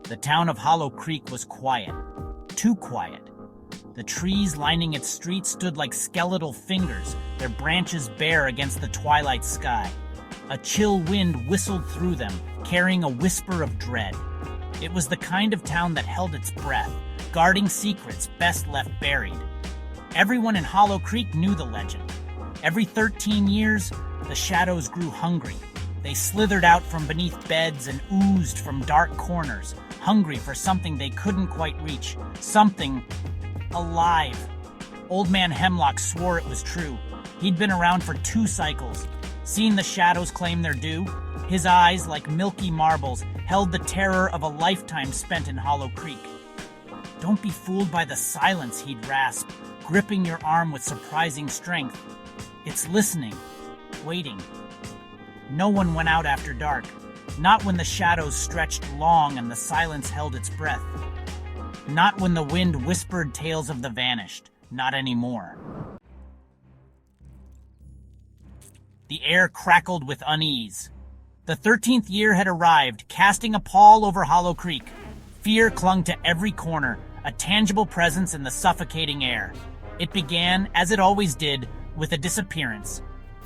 The town of Hollow Creek was quiet. Too quiet. The trees lining its streets stood like skeletal fingers, their branches bare against the twilight sky. A chill wind whistled through them, carrying a whisper of dread. It was the kind of town that held its breath, guarding secrets best left buried. Everyone in Hollow Creek knew the legend. Every 13 years, the shadows grew hungry. They slithered out from beneath beds and oozed from dark corners, hungry for something they couldn't quite reach, something alive. Old Man Hemlock swore it was true. He'd been around for 2 cycles, seen the shadows claim their due. His eyes, like milky marbles, held the terror of a lifetime spent in Hollow Creek. "Don't be fooled by the silence," he'd rasp, gripping your arm with surprising strength. "It's listening, waiting." No one went out after dark, not when the shadows stretched long and the silence held its breath. Not when the wind whispered tales of the vanished, not anymore. The air crackled with unease. The 13th year had arrived, casting a pall over Hollow Creek. Fear clung to every corner, a tangible presence in the suffocating air. It began, as it always did, with a disappearance.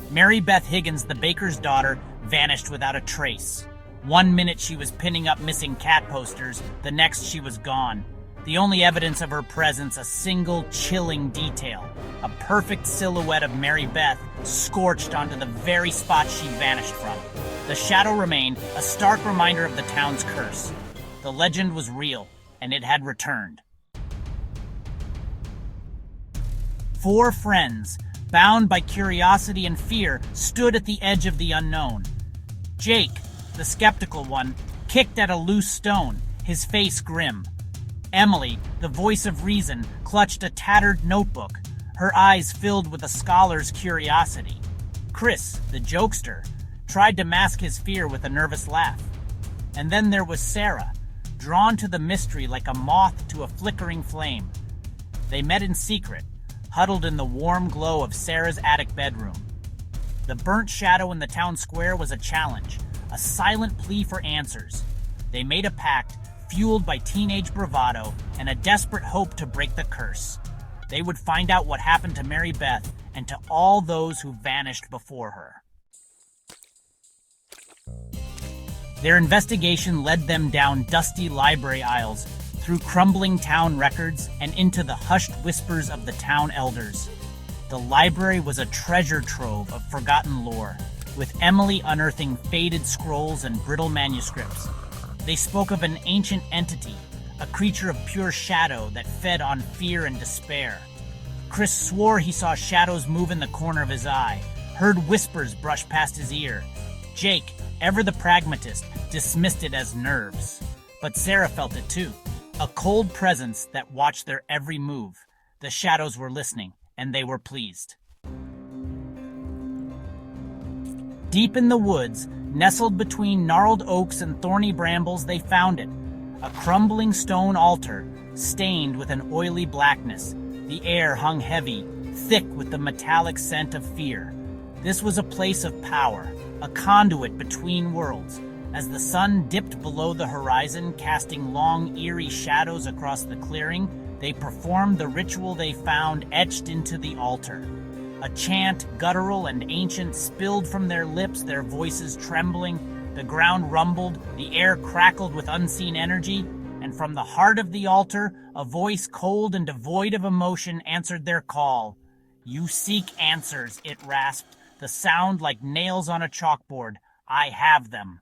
Mary Beth Higgins, the baker's daughter, vanished without a trace. 1 minute she was pinning up missing cat posters, the next she was gone. The only evidence of her presence, a single chilling detail. A perfect silhouette of Mary Beth scorched onto the very spot she vanished from. The shadow remained, a stark reminder of the town's curse. The legend was real, and it had returned. 4 friends, bound by curiosity and fear, stood at the edge of the unknown. Jake, the skeptical one, kicked at a loose stone, his face grim. Emily, the voice of reason, clutched a tattered notebook, her eyes filled with a scholar's curiosity. Chris, the jokester, tried to mask his fear with a nervous laugh. And then there was Sarah, drawn to the mystery like a moth to a flickering flame. They met in secret, huddled in the warm glow of Sarah's attic bedroom. The burnt shadow in the town square was a challenge, a silent plea for answers. They made a pact, fueled by teenage bravado and a desperate hope to break the curse. They would find out what happened to Mary Beth and to all those who vanished before her. Their investigation led them down dusty library aisles, through crumbling town records, and into the hushed whispers of the town elders. The library was a treasure trove of forgotten lore, with Emily unearthing faded scrolls and brittle manuscripts. They spoke of an ancient entity, a creature of pure shadow that fed on fear and despair. Chris swore he saw shadows move in the corner of his eye, heard whispers brush past his ear. Jake, ever the pragmatist, dismissed it as nerves. But Sarah felt it too, a cold presence that watched their every move. The shadows were listening, and they were pleased. Deep in the woods, nestled between gnarled oaks and thorny brambles, they found it. A crumbling stone altar, stained with an oily blackness. The air hung heavy, thick with the metallic scent of fear. This was a place of power, a conduit between worlds. As the sun dipped below the horizon, casting long, eerie shadows across the clearing, they performed the ritual they found etched into the altar. A chant, guttural and ancient, spilled from their lips, their voices trembling. The ground rumbled, the air crackled with unseen energy, and from the heart of the altar, a voice cold and devoid of emotion answered their call. "You seek answers," it rasped, the sound like nails on a chalkboard. "I have them."